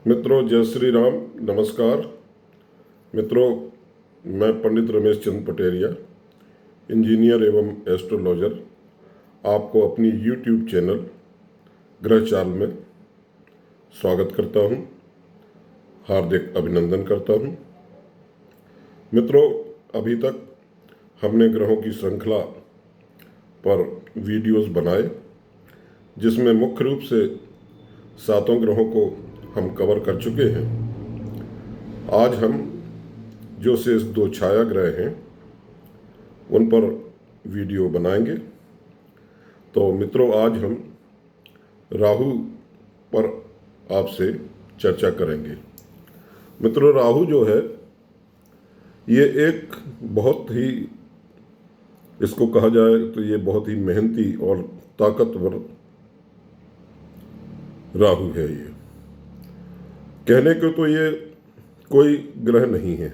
मित्रों, जय श्री राम। नमस्कार मित्रों, मैं पंडित रमेश चंद पटेरिया, इंजीनियर एवं एस्ट्रोलॉजर, आपको अपनी यूट्यूब चैनल ग्रह चाल में स्वागत करता हूं, हार्दिक अभिनंदन करता हूं। मित्रों, अभी तक हमने ग्रहों की श्रृंखला पर वीडियोस बनाए, जिसमें मुख्य रूप से 7 ग्रहों को हम कवर कर चुके हैं। आज हम जो शेष 2 छाया ग्रह हैं उन पर वीडियो बनाएंगे। तो मित्रों, आज हम राहु पर आपसे चर्चा करेंगे। मित्रों, राहु जो है ये एक बहुत ही, इसको कहा जाए तो ये बहुत ही मेहनती और ताकतवर राहु है। ये कहने को तो ये कोई ग्रह नहीं है,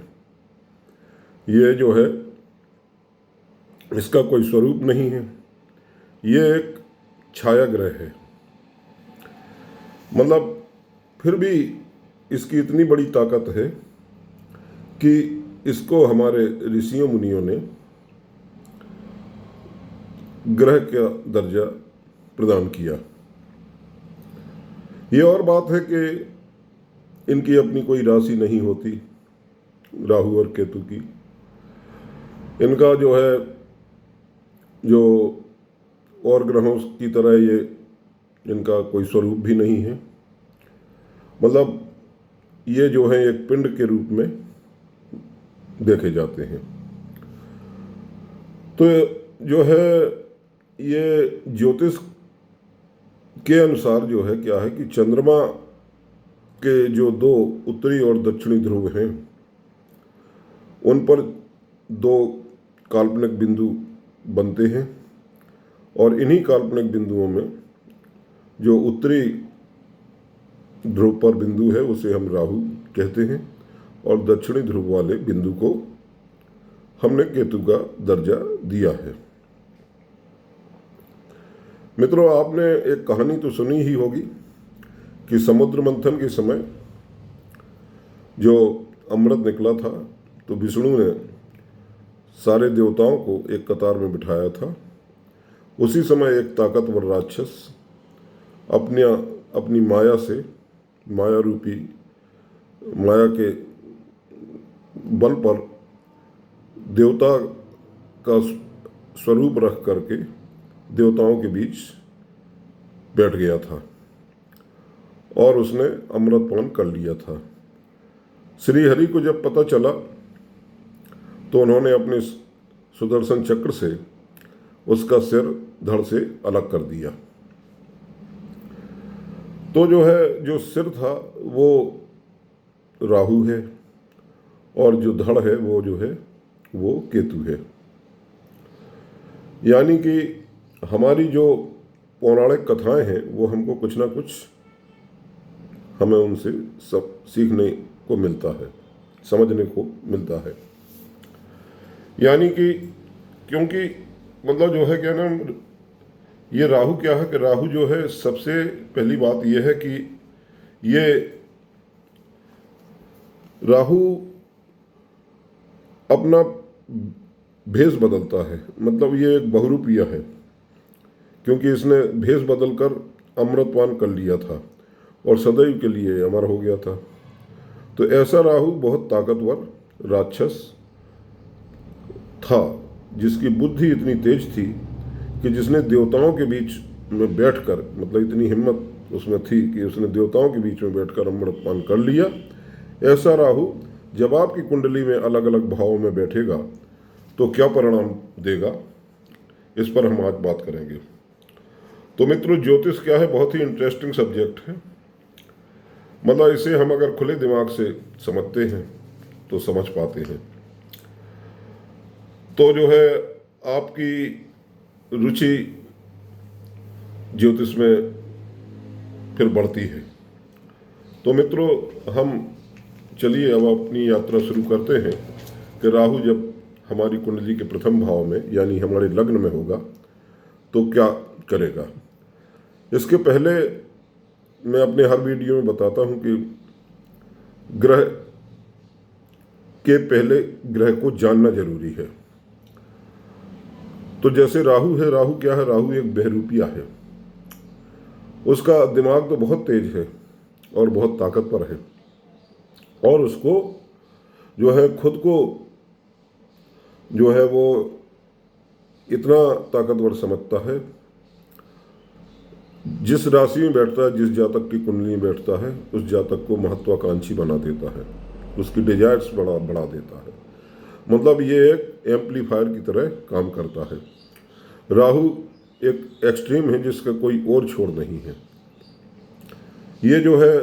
ये जो है इसका कोई स्वरूप नहीं है, ये एक छाया ग्रह है। मतलब फिर भी इसकी इतनी बड़ी ताकत है कि इसको हमारे ऋषियों मुनियों ने ग्रह का दर्जा प्रदान किया। ये और बात है कि इनकी अपनी कोई राशि नहीं होती, राहु और केतु की। इनका जो है, जो और ग्रहों की तरह ये इनका कोई स्वरूप भी नहीं है। मतलब ये जो है एक पिंड के रूप में देखे जाते हैं। तो जो है ये ज्योतिष के अनुसार जो है क्या है कि चंद्रमा के जो 2 उत्तरी और दक्षिणी ध्रुव हैं उन पर 2 काल्पनिक बिंदु बनते हैं, और इन्हीं काल्पनिक बिंदुओं में जो उत्तरी ध्रुव पर बिंदु है उसे हम राहु कहते हैं, और दक्षिणी ध्रुव वाले बिंदु को हमने केतु का दर्जा दिया है। मित्रों, आपने एक कहानी तो सुनी ही होगी कि समुद्र मंथन के समय जो अमृत निकला था तो विष्णु ने सारे देवताओं को एक कतार में बिठाया था। उसी समय एक ताकतवर राक्षस अपनी माया से, माया रूपी माया के बल पर देवता का स्वरूप रख करके देवताओं के बीच बैठ गया था और उसने अमृतपान कर लिया था। श्री हरि को जब पता चला तो उन्होंने अपने सुदर्शन चक्र से उसका सिर धड़ से अलग कर दिया। तो जो है, जो सिर था वो राहु है, और जो धड़ है वो जो है वो केतु है। यानी कि हमारी जो पौराणिक कथाएं हैं वो हमको कुछ ना कुछ, हमें उनसे सब सीखने को मिलता है, समझने को मिलता है। यानी कि क्योंकि मतलब जो है क्या ना, ये राहु क्या है कि राहु जो है, सबसे पहली बात यह है कि ये राहु अपना भेष बदलता है। मतलब ये एक बहुरूपिया है, क्योंकि इसने भेष बदलकर अमृतपान कर लिया था और सदैव के लिए अमर हो गया था। तो ऐसा राहु बहुत ताकतवर राक्षस था, जिसकी बुद्धि इतनी तेज थी कि जिसने देवताओं के बीच में बैठकर, मतलब इतनी हिम्मत उसमें थी कि उसने देवताओं के बीच में बैठकर अमृतपान कर लिया। ऐसा राहु जब आपकी कुंडली में अलग अलग भावों में बैठेगा तो क्या परिणाम देगा, इस पर हम आज बात करेंगे। तो मित्रों, ज्योतिष क्या है, बहुत ही इंटरेस्टिंग सब्जेक्ट है। मतलब इसे हम अगर खुले दिमाग से समझते हैं तो समझ पाते हैं। तो जो है आपकी रुचि ज्योतिष में फिर बढ़ती है। तो मित्रों, हम चलिए अब अपनी यात्रा शुरू करते हैं कि राहु जब हमारी कुंडली के प्रथम भाव में, यानी हमारे लग्न में होगा तो क्या करेगा। इसके पहले मैं अपने हर वीडियो में बताता हूं कि ग्रह के पहले ग्रह को जानना जरूरी है। तो जैसे राहु है, राहु क्या है? राहु एक बहरूपिया है। उसका दिमाग तो बहुत तेज है और बहुत ताकतवर है, और उसको जो है खुद को जो है वो इतना ताकतवर समझता है। जिस राशि में बैठता है, जिस जातक की कुंडली में बैठता है, उस जातक को महत्वाकांक्षी बना देता है, उसकी डिजायर्स बढ़ा देता है। मतलब ये एक एम्पलीफायर की तरह काम करता है। राहु एक एक्सट्रीम है जिसका कोई और छोर नहीं है। ये जो है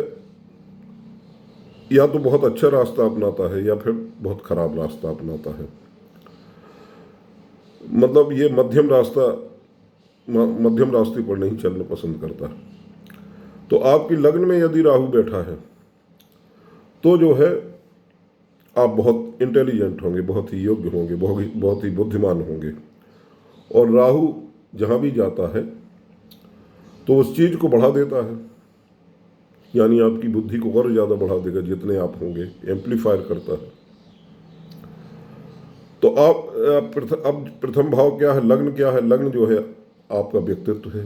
या तो बहुत अच्छा रास्ता अपनाता है या फिर बहुत खराब रास्ता अपनाता है। मतलब ये मध्यम रास्ते पर नहीं चलना पसंद करता। तो आपकी लग्न में यदि राहु बैठा है तो जो है आप बहुत इंटेलिजेंट होंगे, बहुत ही योग्य होंगे, बहुत ही बुद्धिमान होंगे। और राहु जहाँ भी जाता है तो उस चीज़ को बढ़ा देता है, यानी आपकी बुद्धि को और ज़्यादा बढ़ा देगा जितने आप होंगे, एम्पलीफायर करता है। तो अब प्रथम भाव क्या है? लग्न क्या है? लग्न जो है आपका व्यक्तित्व है,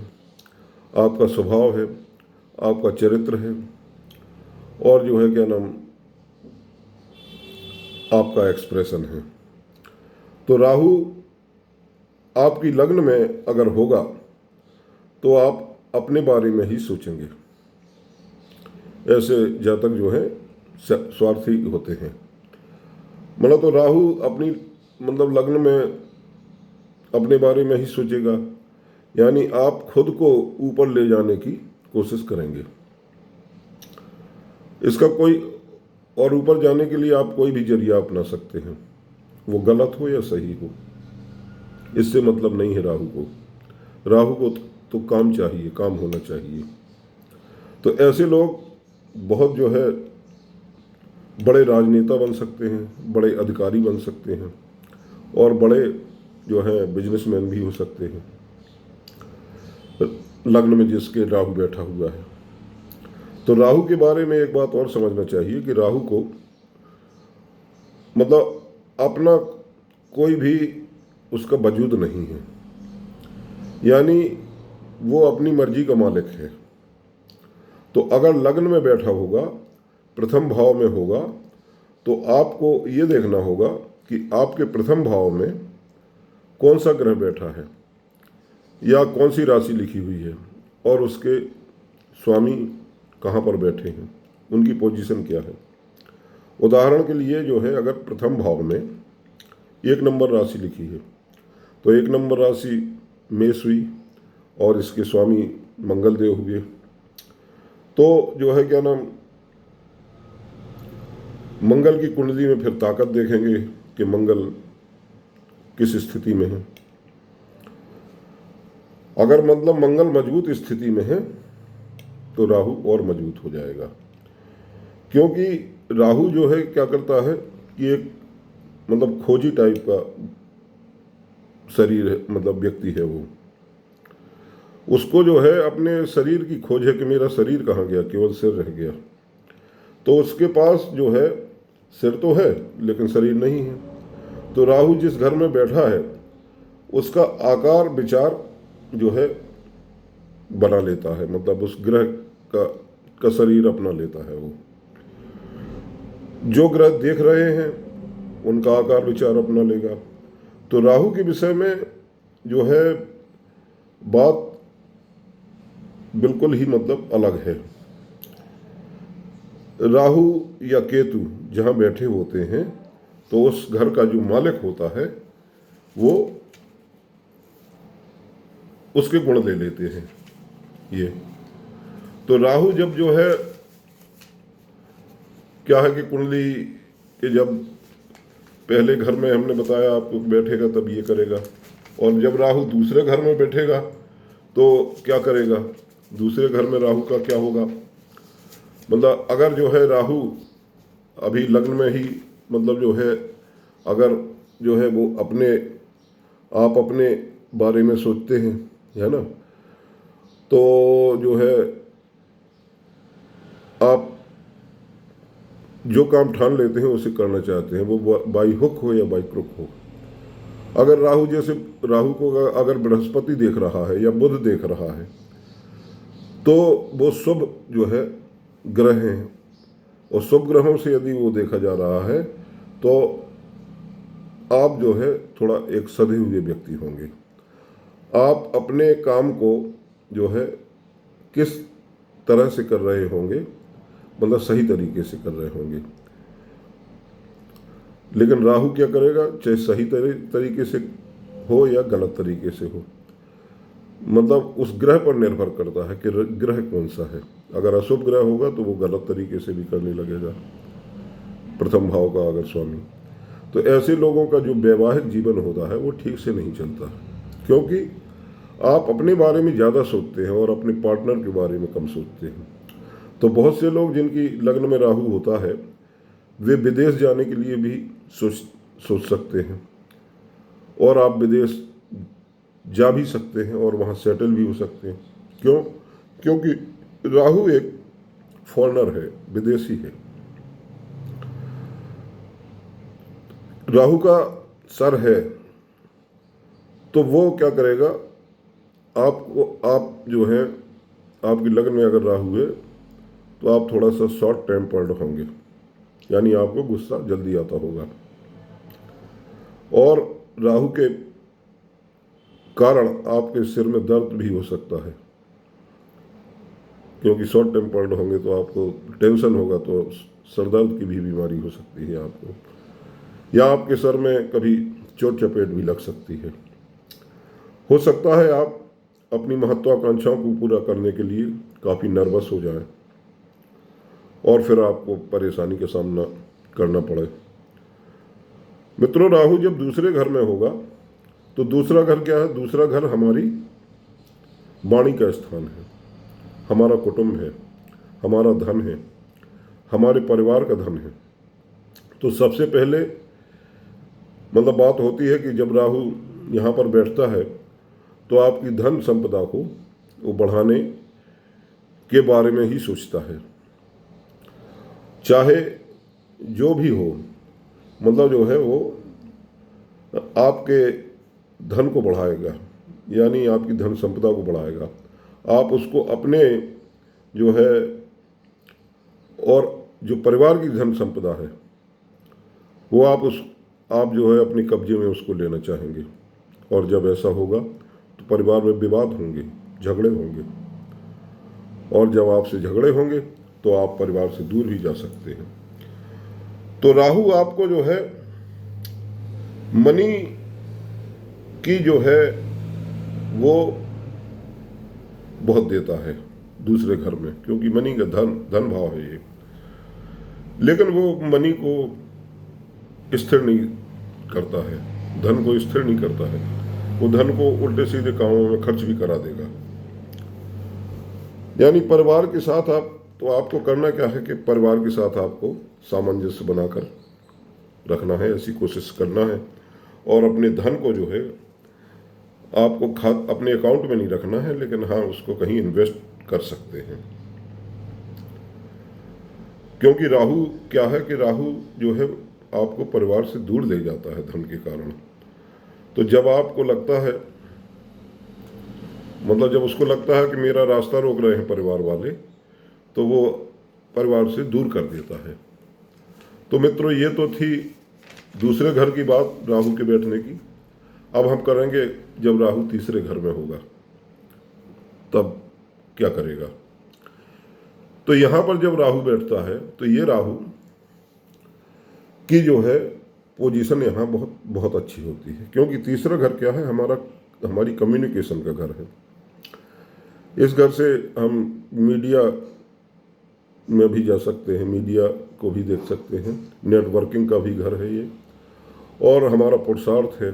आपका स्वभाव है, आपका चरित्र है, और जो है क्या नाम, आपका एक्सप्रेशन है। तो राहु आपकी लग्न में अगर होगा तो आप अपने बारे में ही सोचेंगे। ऐसे जातक जो है स्वार्थी होते हैं। मतलब तो राहु अपनी मतलब लग्न में अपने बारे में ही सोचेगा, यानी आप खुद को ऊपर ले जाने की कोशिश करेंगे। इसका कोई और ऊपर जाने के लिए आप कोई भी जरिया अपना सकते हैं, वो गलत हो या सही हो, इससे मतलब नहीं है राहु को। राहु को तो काम चाहिए, काम होना चाहिए। तो ऐसे लोग बहुत जो है बड़े राजनेता बन सकते हैं, बड़े अधिकारी बन सकते हैं, और बड़े जो है बिजनेसमैन भी हो सकते हैं, लग्न में जिसके राहु बैठा हुआ है। तो राहु के बारे में एक बात और समझना चाहिए कि राहु को मतलब अपना कोई भी उसका वजूद नहीं है, यानी वो अपनी मर्जी का मालिक है। तो अगर लग्न में बैठा होगा, प्रथम भाव में होगा, तो आपको ये देखना होगा कि आपके प्रथम भाव में कौन सा ग्रह बैठा है या कौन सी राशि लिखी हुई है, और उसके स्वामी कहाँ पर बैठे हैं, उनकी पोजीशन क्या है। उदाहरण के लिए जो है अगर प्रथम भाव में 1 नंबर राशि लिखी है, तो 1 नंबर राशि मेष हुई और इसके स्वामी मंगल देव हुए, तो जो है क्या नाम, मंगल की कुंडली में फिर ताकत देखेंगे कि मंगल किस स्थिति में है। अगर मतलब मंगल मजबूत स्थिति में है तो राहु और मजबूत हो जाएगा, क्योंकि राहु जो है क्या करता है कि एक मतलब खोजी टाइप का शरीर है, मतलब व्यक्ति है वो। उसको जो है अपने शरीर की खोज है कि मेरा शरीर कहाँ गया, केवल सिर रह गया। तो उसके पास जो है सिर तो है लेकिन शरीर नहीं है। तो राहु जिस घर में बैठा है उसका आकार विचार जो है बना लेता है, मतलब उस ग्रह का शरीर अपना लेता है। वो जो ग्रह देख रहे हैं उनका आकार विचार अपना लेगा। तो राहु के विषय में जो है बात बिल्कुल ही मतलब अलग है। राहु या केतु जहाँ बैठे होते हैं तो उस घर का जो मालिक होता है वो उसके गुण ले लेते हैं ये। तो राहु जब जो है क्या है कि कुंडली के जब पहले घर में हमने बताया आपको बैठेगा तब ये करेगा, और जब राहु दूसरे घर में बैठेगा तो क्या करेगा, दूसरे घर में राहु का क्या होगा। मतलब अगर जो है राहु अभी लग्न में ही मतलब जो है अगर जो है वो आप अपने बारे में सोचते हैं, है ना, तो जो है आप जो काम ठान लेते हैं उसे करना चाहते हैं, वो बाई हुक हो या बाई क्रुक हो। अगर राहु जैसे, राहु को अगर बृहस्पति देख रहा है या बुध देख रहा है तो वो शुभ जो है ग्रह हैं, और शुभ ग्रहों से यदि वो देखा जा रहा है तो आप जो है थोड़ा एक सधे हुए व्यक्ति होंगे। आप अपने काम को जो है किस तरह से कर रहे होंगे, मतलब सही तरीके से कर रहे होंगे। लेकिन राहु क्या करेगा, चाहे सही तरीके से हो या गलत तरीके से हो, मतलब उस ग्रह पर निर्भर करता है कि ग्रह कौन सा है। अगर अशुभ ग्रह होगा तो वो गलत तरीके से भी करने लगेगा, प्रथम भाव का अगर स्वामी। तो ऐसे लोगों का जो वैवाहिक जीवन होता है वो ठीक से नहीं चलता, क्योंकि आप अपने बारे में ज़्यादा सोचते हैं और अपने पार्टनर के बारे में कम सोचते हैं। तो बहुत से लोग जिनकी लग्न में राहु होता है वे विदेश जाने के लिए भी सोच सकते हैं, और आप विदेश जा भी सकते हैं और वहाँ सेटल भी हो सकते हैं। क्यों? क्योंकि राहु एक फॉरेनर है, विदेशी है। राहु का सर है तो वो क्या करेगा, आपको, आप जो है, आपकी लग्न में अगर राहु है तो आप थोड़ा सा शॉर्ट टेम्पर्ड होंगे, यानी आपको गुस्सा जल्दी आता होगा, और राहु के कारण आपके सिर में दर्द भी हो सकता है, क्योंकि शॉर्ट टेम्पर्ड होंगे तो आपको टेंशन होगा, तो सर दर्द की भी बीमारी हो सकती है आपको, या आपके सर में कभी चोट चपेट भी लग सकती है। हो सकता है आप अपनी महत्वाकांक्षाओं को पूरा करने के लिए काफ़ी नर्वस हो जाएं और फिर आपको परेशानी का सामना करना पड़े। मित्रों, राहु जब दूसरे घर में होगा तो दूसरा घर क्या है? दूसरा घर हमारी वाणी का स्थान है, हमारा कुटुंब है, हमारा धन है, हमारे परिवार का धन है। तो सबसे पहले मतलब बात होती है कि जब राहु यहाँ पर बैठता है तो आपकी धन संपदा को वो बढ़ाने के बारे में ही सोचता है, चाहे जो भी हो, मतलब जो है वो आपके धन को बढ़ाएगा, यानी आपकी धन संपदा को बढ़ाएगा। आप उसको अपने जो है, और जो परिवार की धन संपदा है वो आप जो है अपने कब्जे में उसको लेना चाहेंगे, और जब ऐसा होगा तो परिवार में विवाद होंगे, झगड़े होंगे, और जब आपसे झगड़े होंगे तो आप परिवार से दूर भी जा सकते हैं। तो राहु आपको जो है मनी की जो है वो बहुत देता है दूसरे घर में, क्योंकि मनी का धन भाव है ये, लेकिन वो मनी को स्थिर नहीं करता है, धन को स्थिर नहीं करता है। वो धन को उल्टे सीधे कामों में खर्च भी करा देगा। यानी परिवार के साथ तो आपको करना क्या है कि परिवार के साथ आपको सामंजस्य बनाकर रखना है, ऐसी कोशिश करना है, और अपने धन को जो है आपको अपने अकाउंट में नहीं रखना है, लेकिन हाँ उसको कहीं इन्वेस्ट कर सकते हैं। क्योंकि राहु क्या है कि राहु जो है आपको परिवार से दूर ले जाता है धन के कारण। तो जब आपको लगता है, मतलब जब उसको लगता है कि मेरा रास्ता रोक रहे हैं परिवार वाले, तो वो परिवार से दूर कर देता है। तो मित्रों, ये तो थी दूसरे घर की बात राहु के बैठने की। अब हम करेंगे जब राहु तीसरे घर में होगा तब क्या करेगा। तो यहां पर जब राहु बैठता है तो ये राहु की जो है पोजीशन यहाँ बहुत बहुत अच्छी होती है, क्योंकि तीसरा घर क्या है? हमारी कम्युनिकेशन का घर है। इस घर से हम मीडिया में भी जा सकते हैं, मीडिया को भी देख सकते हैं, नेटवर्किंग का भी घर है ये, और हमारा पुरुषार्थ है,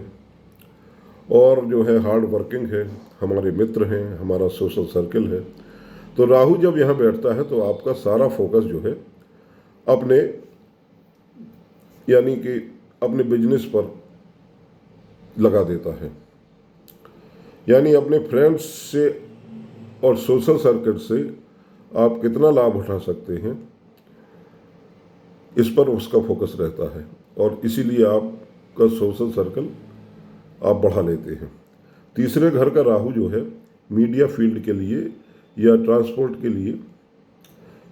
और जो है हार्ड वर्किंग है, हमारे मित्र हैं, हमारा सोशल सर्कल है। तो राहु जब यहाँ बैठता है तो आपका सारा फोकस जो है अपने, यानी कि अपने बिजनेस पर लगा देता है, यानी अपने फ्रेंड्स से और सोशल सर्कल से आप कितना लाभ उठा सकते हैं इस पर उसका फोकस रहता है और इसीलिए आपका सोशल सर्कल आप बढ़ा लेते हैं। तीसरे घर का राहु जो है मीडिया फील्ड के लिए या ट्रांसपोर्ट के लिए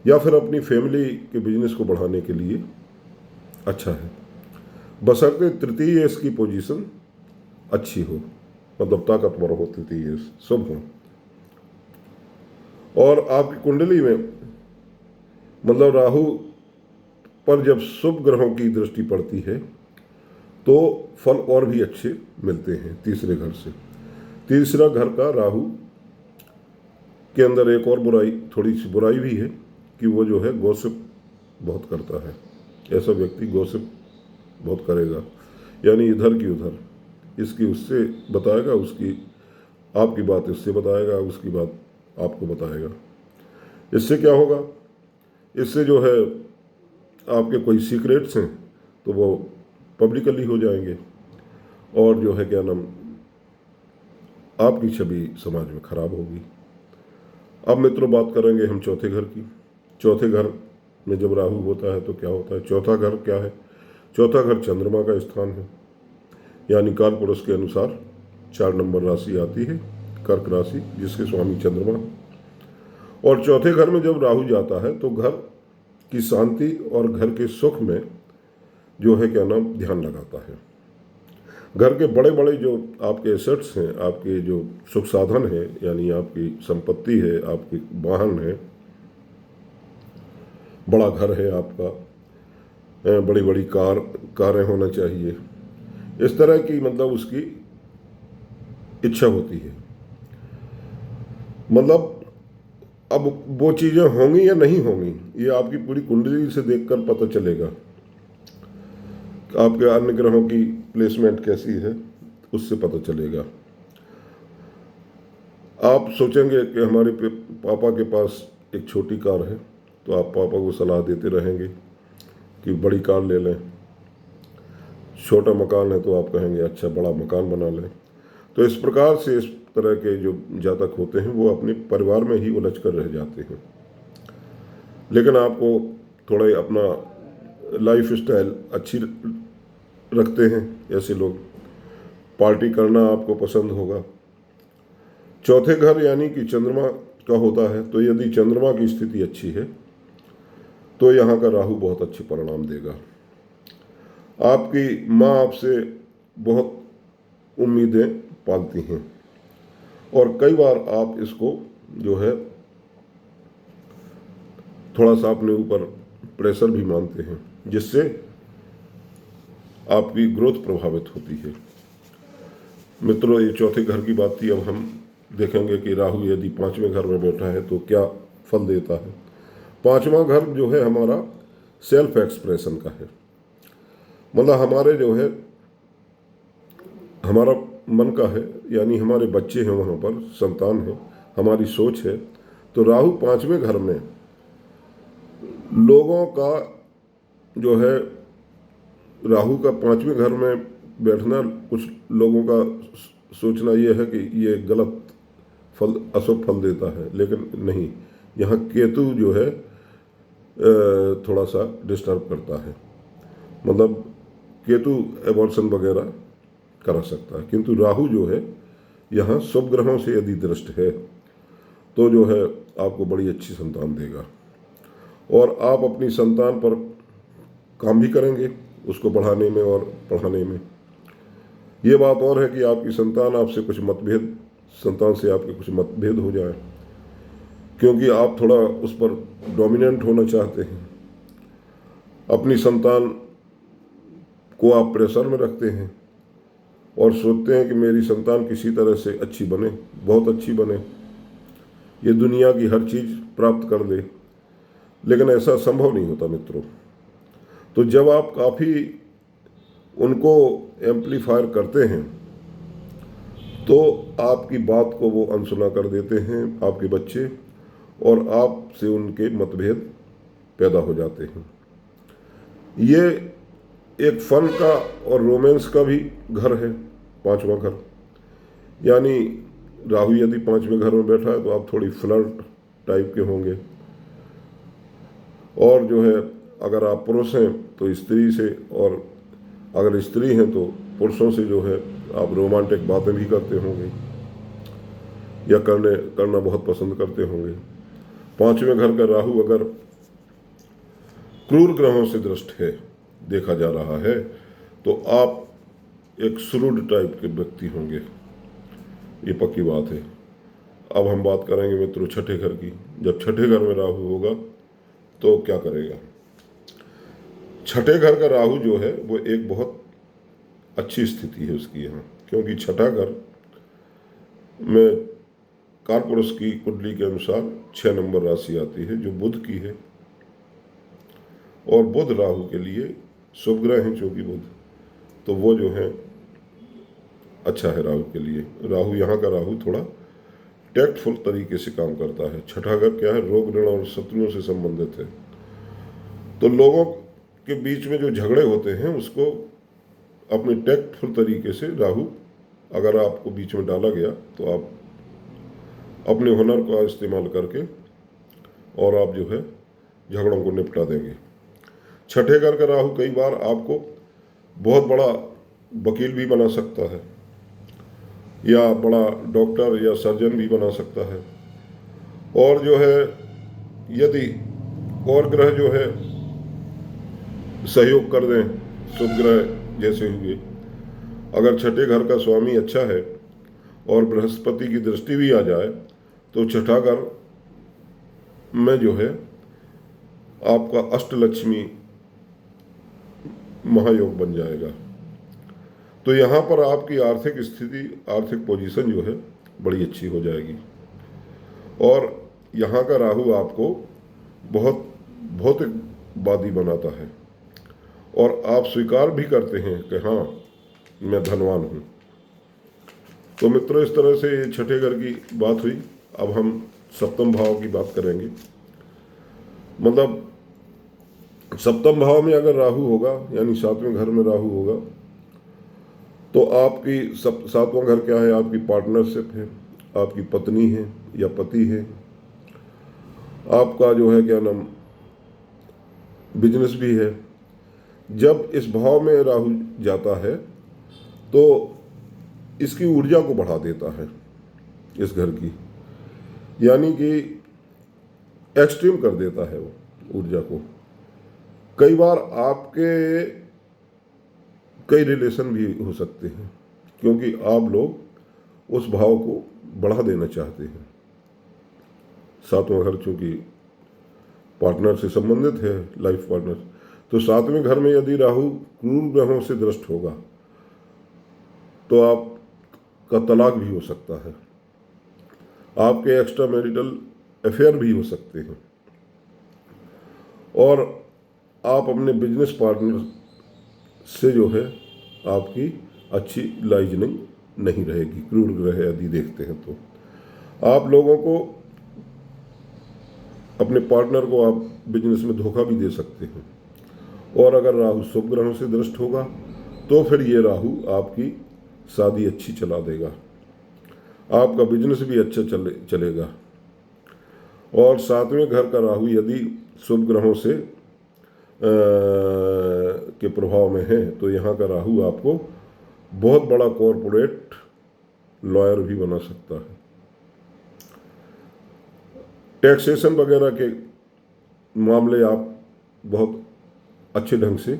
या फिर अपनी फैमिली के बिजनेस को बढ़ाने के लिए अच्छा है, बशर्ते तृतीय इसकी पोजीशन अच्छी हो, मतलब ताकतवर हो, तृतीय शुभ हो। और आपकी कुंडली में मतलब राहु पर जब शुभ ग्रहों की दृष्टि पड़ती है तो फल और भी अच्छे मिलते हैं तीसरे घर से। तीसरा घर का राहु के अंदर एक और बुराई, थोड़ी सी बुराई भी है कि वो जो है गॉसिप बहुत करता है। ऐसा व्यक्ति गॉसिप बहुत करेगा, यानी इधर की उधर, इसकी उससे बताएगा, उसकी आपकी बात इससे बताएगा, उसकी बात आपको बताएगा। इससे क्या होगा, इससे जो है आपके कोई सीक्रेट्स हैं तो वो पब्लिकली हो जाएंगे और जो है क्या नाम, आपकी छवि समाज में खराब होगी। अब मित्रों बात करेंगे हम चौथे घर की। चौथे घर में जब राहु होता है तो क्या होता है? चौथा घर क्या है? चौथा घर चंद्रमा का स्थान है, यानी काल पुरुष के अनुसार 4 नंबर राशि आती है कर्क राशि, जिसके स्वामी चंद्रमा। और चौथे घर में जब राहु जाता है तो घर की शांति और घर के सुख में जो है क्या नाम ध्यान लगाता है। घर के बड़े बड़े जो आपके एसेट्स हैं, आपके जो सुख साधन है, यानी आपकी संपत्ति है, आपकी वाहन है, बड़ा घर है आपका, बड़ी बड़ी कारें होना चाहिए, इस तरह की मतलब उसकी इच्छा होती है। मतलब अब वो चीज़ें होंगी या नहीं होंगी ये आपकी पूरी कुंडली से देखकर पता चलेगा। आपके अन्य ग्रहों की प्लेसमेंट कैसी है उससे पता चलेगा। आप सोचेंगे कि हमारे पापा के पास एक छोटी कार है तो आप पापा को सलाह देते रहेंगे कि बड़ी कार ले लें। छोटा मकान है तो आप कहेंगे अच्छा बड़ा मकान बना लें। तो इस प्रकार से इस तरह के जो जातक होते हैं वो अपने परिवार में ही उलझ कर रह जाते हैं। लेकिन आपको थोड़ा अपना लाइफ स्टाइल अच्छी रखते हैं ऐसे लोग, पार्टी करना आपको पसंद होगा। चौथे घर यानी कि चंद्रमा का होता है, तो यदि चंद्रमा की स्थिति अच्छी है तो यहाँ का राहु बहुत अच्छे परिणाम देगा। आपकी माँ आपसे बहुत उम्मीदें पालती हैं और कई बार आप इसको जो है थोड़ा सा अपने ऊपर प्रेशर भी मानते हैं, जिससे आपकी ग्रोथ प्रभावित होती है। मित्रों ये चौथे घर की बात थी। अब हम देखेंगे कि राहु यदि 5वें घर में बैठा है तो क्या फल देता है। 5वां घर जो है हमारा सेल्फ एक्सप्रेशन का है, मतलब हमारे जो है हमारा मन का है, यानी हमारे बच्चे हैं, वहाँ पर संतान है, हमारी सोच है। तो राहु 5वें घर में लोगों का जो है, राहु का 5वें घर में बैठना कुछ लोगों का सोचना यह है कि ये गलत फल, अशुभ फल देता है, लेकिन नहीं, यहाँ केतु जो है थोड़ा सा डिस्टर्ब करता है। मतलब केतु एबॉर्शन वगैरह करा सकता है, किंतु राहु जो है यहाँ शुभ ग्रहों से यदि दृष्ट है तो जो है आपको बड़ी अच्छी संतान देगा और आप अपनी संतान पर काम भी करेंगे, उसको बढ़ाने में और पढ़ाने में। ये बात और है कि आपकी संतान आपसे कुछ मतभेद, संतान से आपके कुछ मतभेद हो जाए, क्योंकि आप थोड़ा उस पर डोमिनेंट होना चाहते हैं। अपनी संतान को आप प्रेशर में रखते हैं और सोचते हैं कि मेरी संतान किसी तरह से अच्छी बने, बहुत अच्छी बने, ये दुनिया की हर चीज़ प्राप्त कर दे, लेकिन ऐसा संभव नहीं होता मित्रों। तो जब आप काफ़ी उनको एम्पलीफायर करते हैं तो आपकी बात को वो अनसुना कर देते हैं आपके बच्चे, और आपसे उनके मतभेद पैदा हो जाते हैं। ये एक फन का और रोमांस का भी घर है 5वां घर, यानी राहु यदि 5वें घर में बैठा है तो आप थोड़ी फ्लर्ट टाइप के होंगे और जो है अगर आप पुरुष हैं तो स्त्री से, और अगर स्त्री हैं तो पुरुषों से जो है आप रोमांटिक बातें भी करते होंगे या करना बहुत पसंद करते होंगे। पांचवें घर का राहु अगर क्रूर ग्रहों से दृष्ट है, देखा जा रहा है, तो आप एक श्रूड टाइप के व्यक्ति होंगे, ये पक्की बात है। अब हम बात करेंगे मित्रों छठे घर की। जब छठे घर में राहु होगा तो क्या करेगा। छठे घर का राहु जो है वो एक बहुत अच्छी स्थिति है उसकी यहाँ, क्योंकि छठा घर में कालपुरुष की कुंडली के अनुसार 6 नंबर राशि आती है जो बुध की है, और बुध राहु के लिए शुभ ग्रह हैं, चूंकि बुध, तो वो जो है अच्छा है राहु के लिए। राहु यहाँ का राहु थोड़ा टैक्टफुल तरीके से काम करता है। छठा घर क्या है, रोग ऋण और शत्रुओं से संबंधित है, तो लोगों के बीच में जो झगड़े होते हैं उसको अपने टैक्टफुल तरीके से राहु अगर आपको बीच में डाला गया तो आप अपने हुनर का इस्तेमाल करके और आप जो है झगड़ों को निपटा देंगे। छठे घर का राहु कई बार आपको बहुत बड़ा वकील भी बना सकता है, या बड़ा डॉक्टर या सर्जन भी बना सकता है। और जो है यदि और ग्रह जो है सहयोग कर दें, शुभ ग्रह जैसे हुए, अगर छठे घर का स्वामी अच्छा है और बृहस्पति की दृष्टि भी आ जाए तो छठा घर में जो है आपका अष्टलक्ष्मी महायोग बन जाएगा। तो यहाँ पर आपकी आर्थिक स्थिति, आर्थिक पोजीशन जो है बड़ी अच्छी हो जाएगी। और यहाँ का राहु आपको बहुत भौतिकवादी बनाता है, और आप स्वीकार भी करते हैं कि हाँ मैं धनवान हूँ। तो मित्रों इस तरह से ये छठे घर की बात हुई। अब हम सप्तम भाव की बात करेंगे। मतलब सप्तम भाव में अगर राहु होगा, यानी 7वें घर में राहु होगा, तो आपकी सातवां घर क्या है, आपकी पार्टनरशिप है, आपकी पत्नी है या पति है, आपका जो है क्या नाम बिजनेस भी है। जब इस भाव में राहु जाता है तो इसकी ऊर्जा को बढ़ा देता है, इस घर की, यानी कि एक्सट्रीम कर देता है वो ऊर्जा को। कई बार आपके कई रिलेशन भी हो सकते हैं, क्योंकि आप लोग उस भाव को बढ़ा देना चाहते हैं। सातवां घर चूंकि पार्टनर से संबंधित है, लाइफ पार्टनर, तो 7वें घर में यदि राहु क्रूर ग्रहों से दृष्ट होगा तो आपका तलाक भी हो सकता है, आपके एक्स्ट्रा मैरिटल अफेयर भी हो सकते हैं, और आप अपने बिजनेस पार्टनर से जो है आपकी अच्छी लाइजनिंग नहीं रहेगी। क्रूर ग्रह यदि देखते हैं तो आप लोगों को, अपने पार्टनर को आप बिजनेस में धोखा भी दे सकते हैं। और अगर राहु शुभ ग्रहों से दृष्ट होगा तो फिर ये राहु आपकी शादी अच्छी चला देगा, आपका बिजनेस भी अच्छा चलेगा। और 7वें घर का राहु यदि शुभ ग्रहों से के प्रभाव में है तो यहाँ का राहु आपको बहुत बड़ा कॉरपोरेट लॉयर भी बना सकता है। टैक्सेशन वगैरह के मामले आप बहुत अच्छे ढंग से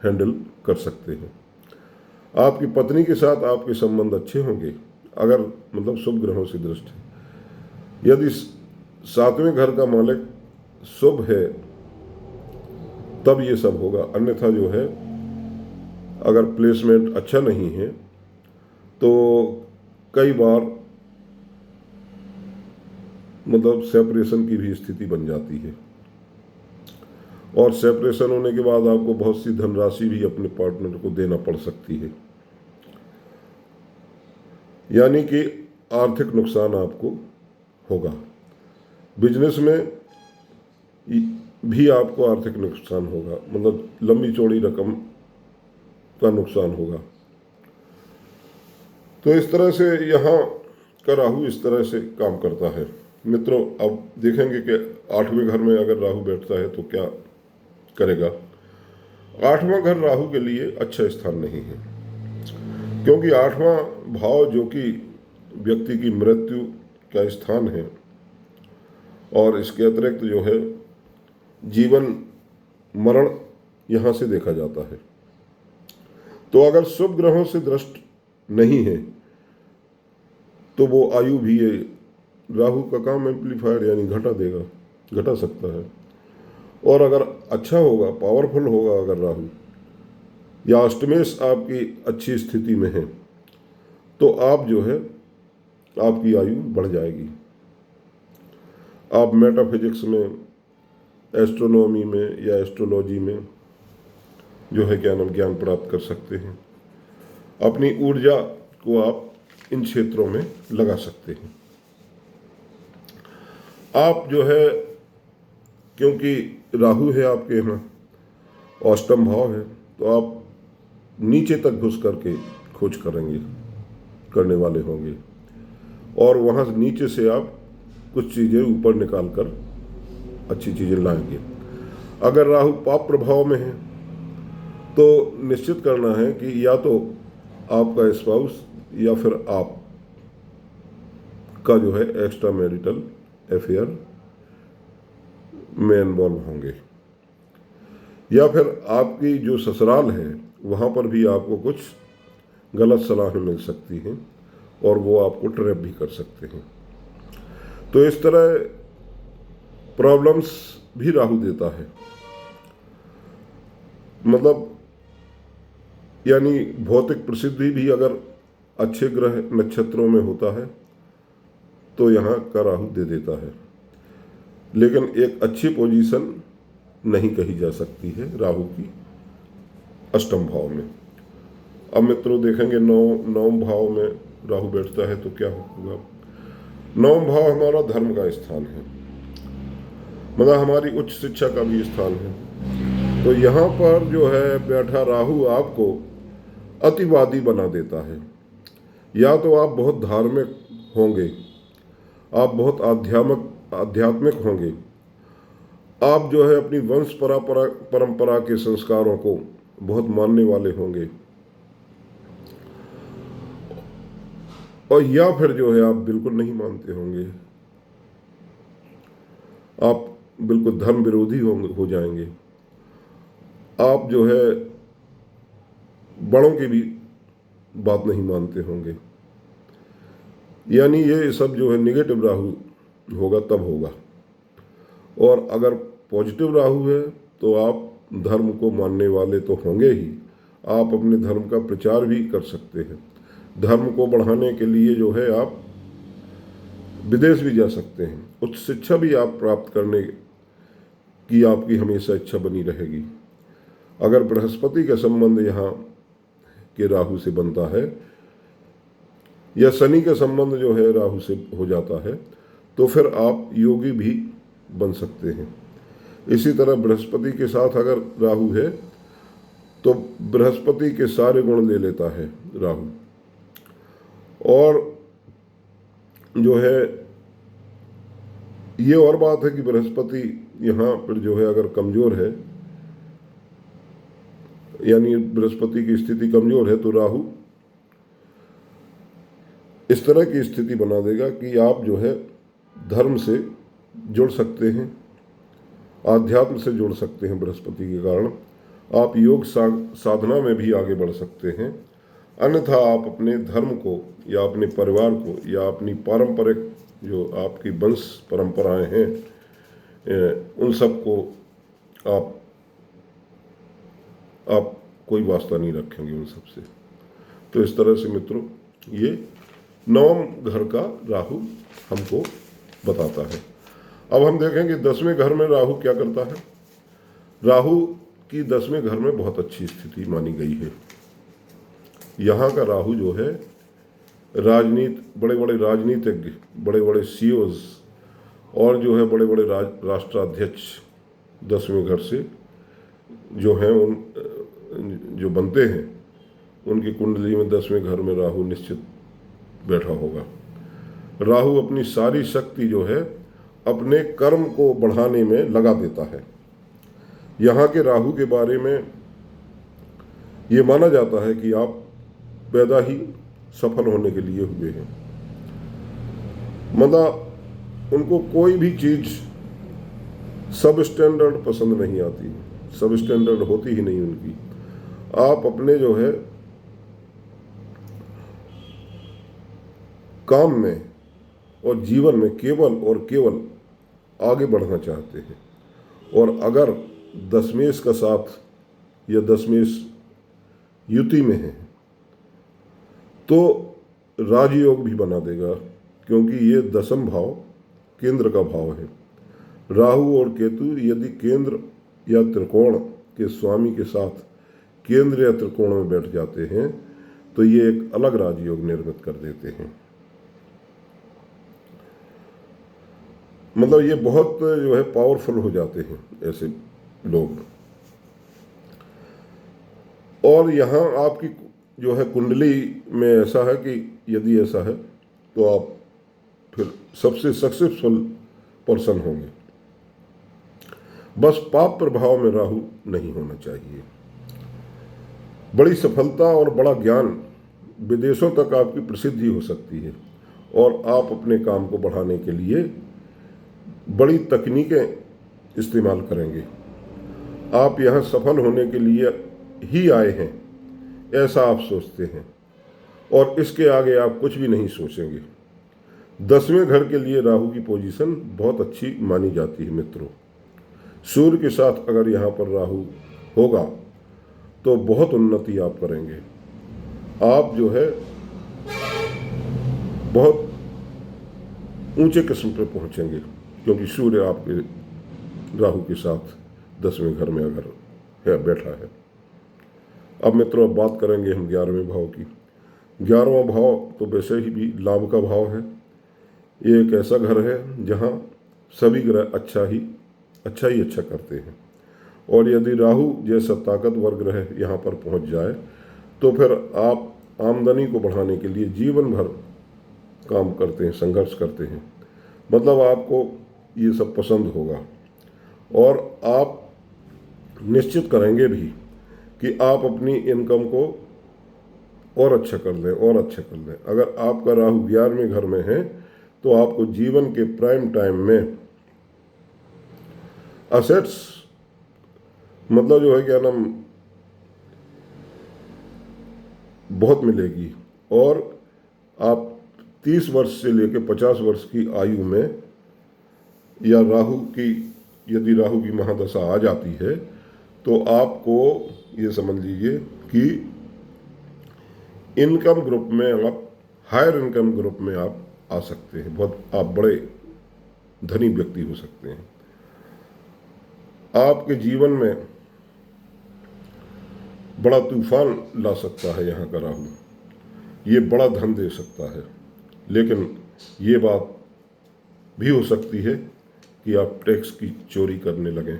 हैंडल कर सकते हैं। आपकी पत्नी के साथ आपके संबंध अच्छे होंगे अगर मतलब शुभ ग्रहों से दृष्ट है। यदि 7वें घर का मालिक शुभ है तब ये सब होगा, अन्यथा जो है अगर प्लेसमेंट अच्छा नहीं है तो कई बार मतलब सेपरेशन की भी स्थिति बन जाती है, और सेपरेशन होने के बाद आपको बहुत सी धनराशि भी अपने पार्टनर को देना पड़ सकती है, यानी कि आर्थिक नुकसान आपको होगा। बिजनेस में भी आपको आर्थिक नुकसान होगा, मतलब लंबी चौड़ी रकम का नुकसान होगा। तो इस तरह से यहाँ का राहु इस तरह से काम करता है। मित्रों अब देखेंगे कि 8वें घर में अगर राहु बैठता है तो क्या करेगा। 8वां घर राहु के लिए अच्छा स्थान नहीं है, क्योंकि 8वां भाव जो कि व्यक्ति की मृत्यु का स्थान है, और इसके अतिरिक्त जो है जीवन मरण यहाँ से देखा जाता है। तो अगर शुभ ग्रहों से दृष्ट नहीं है तो वो आयु भी ये राहु का काम एम्पलीफायर यानी घटा देगा, घटा सकता है। और अगर अच्छा होगा, पावरफुल होगा, अगर राहु या अष्टमेश आपकी अच्छी स्थिति में है तो आप जो है आपकी आयु बढ़ जाएगी। आप मेटाफिजिक्स में, एस्ट्रोनॉमी में या एस्ट्रोलॉजी में जो है ज्ञान प्राप्त कर सकते हैं। अपनी ऊर्जा को आप इन क्षेत्रों में लगा सकते हैं। आप जो है, क्योंकि राहु है आपके यहाँ, अष्टम भाव है, तो आप नीचे तक घुस करके खोज करने वाले होंगे, और वहाँ नीचे से आप कुछ चीज़ें ऊपर निकाल कर अच्छी चीज़ें लाएंगे। अगर राहु पाप प्रभाव में है तो निश्चित करना है कि या तो आपका स्पाउस या फिर आप का जो है एक्स्ट्रा मैरिटल अफेयर में इन्वॉल्व होंगे, या फिर आपकी जो ससुराल है वहाँ पर भी आपको कुछ गलत सलाहें मिल सकती हैं और वो आपको ट्रैप भी कर सकते हैं। तो इस तरह प्रॉब्लम्स भी राहु देता है। मतलब यानी भौतिक प्रसिद्धि भी अगर अच्छे ग्रह नक्षत्रों में होता है तो यहाँ का राहु दे देता है, लेकिन एक अच्छी पोजीशन नहीं कही जा सकती है राहु की अष्टम भाव में। अब मित्रों देखेंगे नवम भाव में राहु बैठता है तो क्या होगा। नवम भाव हमारा धर्म का स्थान है, मतलब हमारी उच्च शिक्षा का भी स्थान है। तो यहाँ पर जो है बैठा राहु आपको अतिवादी बना देता है। या तो आप बहुत धार्मिक होंगे, आप बहुत आध्यात्मिक होंगे, आप जो है अपनी वंश परंपरा के संस्कारों को बहुत मानने वाले होंगे, और या फिर जो है आप बिल्कुल नहीं मानते होंगे, आप बिल्कुल धर्म विरोधी हो जाएंगे। आप जो है बड़ों की भी बात नहीं मानते होंगे। यानी ये सब जो है निगेटिव राहु होगा तब होगा। और अगर पॉजिटिव राहु है तो आप धर्म को मानने वाले तो होंगे ही, आप अपने धर्म का प्रचार भी कर सकते हैं। धर्म को बढ़ाने के लिए जो है आप विदेश भी जा सकते हैं। उच्च शिक्षा भी आप प्राप्त करने की आपकी हमेशा इच्छा बनी रहेगी। अगर बृहस्पति का संबंध यहाँ के राहु से बनता है या शनि का संबंध जो है राहु से हो जाता है तो फिर आप योगी भी बन सकते हैं। इसी तरह बृहस्पति के साथ अगर राहु है तो बृहस्पति के सारे गुण ले लेता है राहु। और जो है ये और बात है कि बृहस्पति यहाँ पर जो है अगर कमज़ोर है, यानी बृहस्पति की स्थिति कमज़ोर है, तो राहु इस तरह की स्थिति बना देगा कि आप जो है धर्म से जुड़ सकते हैं, आध्यात्म से जुड़ सकते हैं। बृहस्पति के कारण आप योग साधना में भी आगे बढ़ सकते हैं। अन्यथा आप अपने धर्म को या अपने परिवार को या अपनी पारंपरिक जो आपकी वंश परंपराएं हैं उन सब को आप कोई वास्ता नहीं रखेंगे उन सब से। तो इस तरह से मित्रों ये नवम घर का राहु हमको बताता है। अब हम देखेंगे 10वें घर में राहु क्या करता है। राहु की 10वें घर में बहुत अच्छी स्थिति मानी गई है। यहाँ का राहु जो है बड़े बड़े राजनीतिज्ञ, बड़े बड़े सीईओज और जो है बड़े बड़े राष्ट्राध्यक्ष 10वें घर से जो हैं उन जो बनते हैं उनकी कुंडली में 10वें घर में राहु निश्चित बैठा होगा। राहु अपनी सारी शक्ति जो है अपने कर्म को बढ़ाने में लगा देता है। यहाँ के राहु के बारे में ये माना जाता है कि आप पैदा ही सफल होने के लिए हुए हैं। मतलब उनको कोई भी चीज़ सब स्टैंडर्ड पसंद नहीं आती, सब स्टैंडर्ड होती ही नहीं उनकी। आप अपने जो है काम में और जीवन में केवल और केवल आगे बढ़ना चाहते हैं। और अगर दशमेश का साथ या दशमेश युति में है तो राजयोग भी बना देगा, क्योंकि ये दशम भाव केंद्र का भाव है। राहु और केतु यदि केंद्र या त्रिकोण के स्वामी के साथ केंद्र या त्रिकोण में बैठ जाते हैं तो ये एक अलग राजयोग निर्मित कर देते हैं। मतलब ये बहुत जो है पावरफुल हो जाते हैं ऐसे लोग। और यहाँ आपकी जो है कुंडली में ऐसा है कि यदि ऐसा है तो आप फिर सबसे सक्सेसफुल पर्सन होंगे। बस पाप प्रभाव में राहु नहीं होना चाहिए। बड़ी सफलता और बड़ा ज्ञान, विदेशों तक आपकी प्रसिद्धि हो सकती है और आप अपने काम को बढ़ाने के लिए बड़ी तकनीकें इस्तेमाल करेंगे। आप यहाँ सफल होने के लिए ही आए हैं ऐसा आप सोचते हैं और इसके आगे आप कुछ भी नहीं सोचेंगे। 10वें घर के लिए राहु की पोजीशन बहुत अच्छी मानी जाती है मित्रों। सूर्य के साथ अगर यहाँ पर राहु होगा तो बहुत उन्नति आप करेंगे। आप जो है बहुत ऊंचे किस्म पर पहुँचेंगे, क्योंकि सूर्य आपके राहु के साथ 10वें घर में अगर है बैठा है। अब मित्रों अब बात करेंगे हम 11वें भाव की। 11वां भाव तो वैसे ही भी लाभ का भाव है। ये एक ऐसा घर है जहाँ सभी ग्रह अच्छा ही अच्छा करते हैं। और यदि राहु जैसा ताकतवर ग्रह यहाँ पर पहुँच जाए तो फिर आप आमदनी को बढ़ाने के लिए जीवन भर काम करते हैं, संघर्ष करते हैं। मतलब आपको ये सब पसंद होगा और आप निश्चित करेंगे भी कि आप अपनी इनकम को और अच्छा कर लें और अच्छा कर लें। अगर आपका राहु 11वें घर में है तो आपको जीवन के प्राइम टाइम में असेट्स, मतलब जो है क्या नाम, बहुत मिलेगी। और आप 30 वर्ष से लेकर 50 वर्ष की आयु में या यदि राहु की महादशा आ जाती है तो आपको ये समझ लीजिए कि इनकम ग्रुप में आप, हायर इनकम ग्रुप में आप आ सकते हैं। बहुत आप बड़े धनी व्यक्ति हो सकते हैं। आपके जीवन में बड़ा तूफान ला सकता है यहाँ का राहु। ये बड़ा धन दे सकता है, लेकिन ये बात भी हो सकती है कि आप टैक्स की चोरी करने लगें।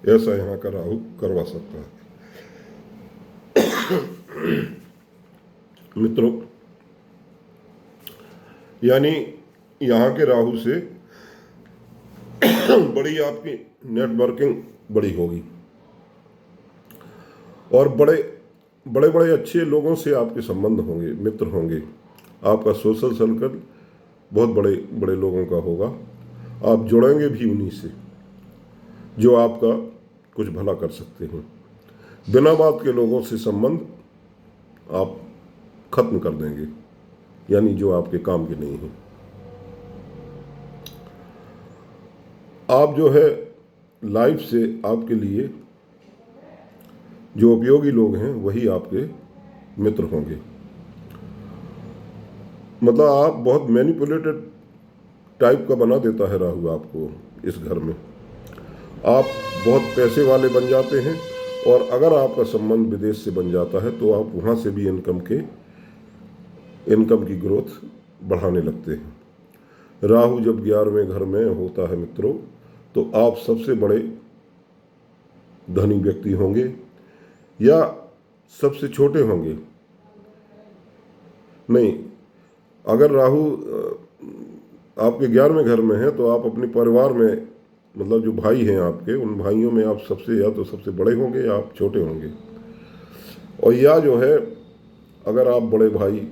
ऐसा यहाँ का राहु करवा सकता है। मित्रों, यानी यहाँ के राहु से बड़ी आपकी नेटवर्किंग बड़ी होगी और बड़े अच्छे लोगों से आपके संबंध होंगे, मित्र होंगे। आपका सोशल सर्कल बहुत बड़े बड़े लोगों का होगा। आप जुड़ेंगे भी उन्हीं से जो आपका कुछ भला कर सकते हैं। बिना बात के लोगों से संबंध आप खत्म कर देंगे, यानी जो आपके काम के नहीं हैं। आप जो है लाइफ से आपके लिए जो उपयोगी लोग हैं वही आपके मित्र होंगे। मतलब आप बहुत मैनिपुलेटेड टाइप का बना देता है राहु आपको इस घर में। आप बहुत पैसे वाले बन जाते हैं और अगर आपका संबंध विदेश से बन जाता है तो आप वहाँ से भी इनकम की ग्रोथ बढ़ाने लगते हैं। राहु जब 11वें घर में होता है मित्रों तो आप सबसे बड़े धनी व्यक्ति होंगे या सबसे छोटे होंगे। नहीं, अगर राहु आपके 11वें घर में है तो आप अपने परिवार में मतलब जो भाई हैं आपके, उन भाइयों में आप सबसे या तो सबसे बड़े होंगे या आप छोटे होंगे। और या जो है, अगर आप बड़े भाई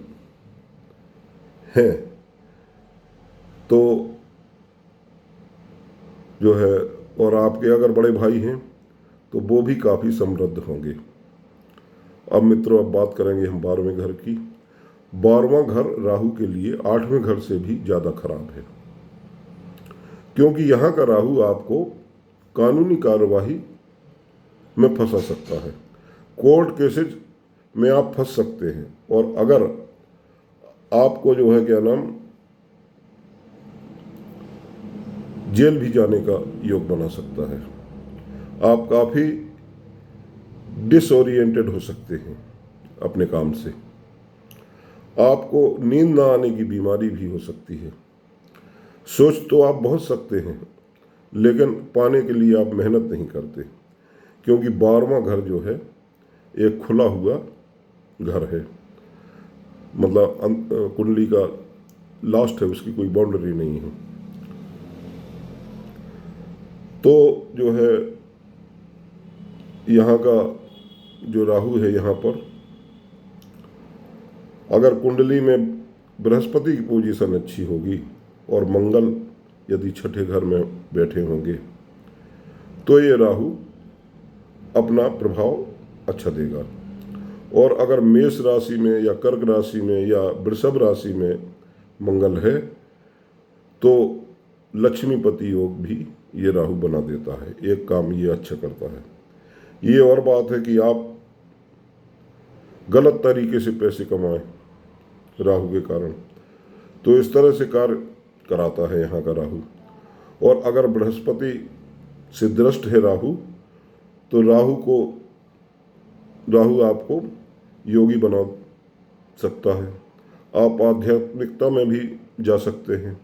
हैं तो जो है, और आपके अगर बड़े भाई हैं तो वो भी काफ़ी समृद्ध होंगे। अब मित्रों, अब बात करेंगे हम 12वें घर की। 12वां घर राहु के लिए 8वें घर से भी ज़्यादा खराब है, क्योंकि यहाँ का राहु आपको कानूनी कार्यवाही में फंसा सकता है। कोर्ट केसेज में आप फंस सकते हैं, और अगर आपको जो है क्या नाम, जेल भी जाने का योग बना सकता है। आप काफ़ी डिसओरिएंटेड हो सकते हैं अपने काम से। आपको नींद ना आने की बीमारी भी हो सकती है। सोच तो आप बहुत सकते हैं, लेकिन पाने के लिए आप मेहनत नहीं करते, क्योंकि 12वां घर जो है एक खुला हुआ घर है। मतलब कुंडली का लास्ट है, उसकी कोई बाउंड्री नहीं है। तो जो है, यहाँ का जो राहु है, यहाँ पर अगर कुंडली में बृहस्पति की पोजीशन अच्छी होगी और मंगल यदि छठे घर में बैठे होंगे, तो ये राहु अपना प्रभाव अच्छा देगा। और अगर मेष राशि में या कर्क राशि में या वृषभ राशि में मंगल है, तो लक्ष्मीपति योग भी ये राहु बना देता है। एक काम ये अच्छा करता है। ये और बात है कि आप गलत तरीके से पैसे कमाएं राहु के कारण, तो इस तरह से कार्य कराता है यहाँ का राहु। और अगर बृहस्पति से दृष्ट है राहु, तो राहु आपको योगी बना सकता है। आप आध्यात्मिकता में भी जा सकते हैं।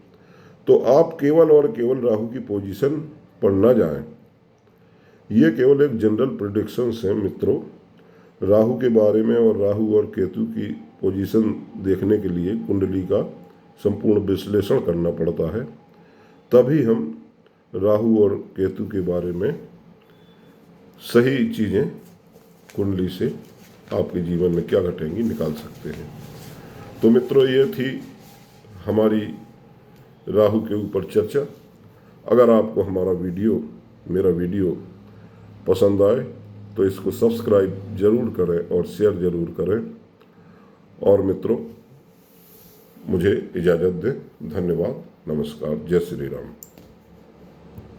तो आप केवल और केवल राहु की पोजीशन पर न जाएं। ये केवल एक जनरल प्रेडिक्शंस हैं मित्रों। राहु के बारे में और राहु और केतु की पोजीशन देखने के लिए कुंडली का संपूर्ण विश्लेषण करना पड़ता है, तभी हम राहु और केतु के बारे में सही चीज़ें कुंडली से आपके जीवन में क्या घटेंगी निकाल सकते हैं। तो मित्रों, ये थी हमारी राहु के ऊपर चर्चा। अगर आपको मेरा वीडियो पसंद आए तो इसको सब्सक्राइब जरूर करें और शेयर जरूर करें। और मित्रों, मुझे इजाज़त दें। धन्यवाद। नमस्कार। जय श्री राम।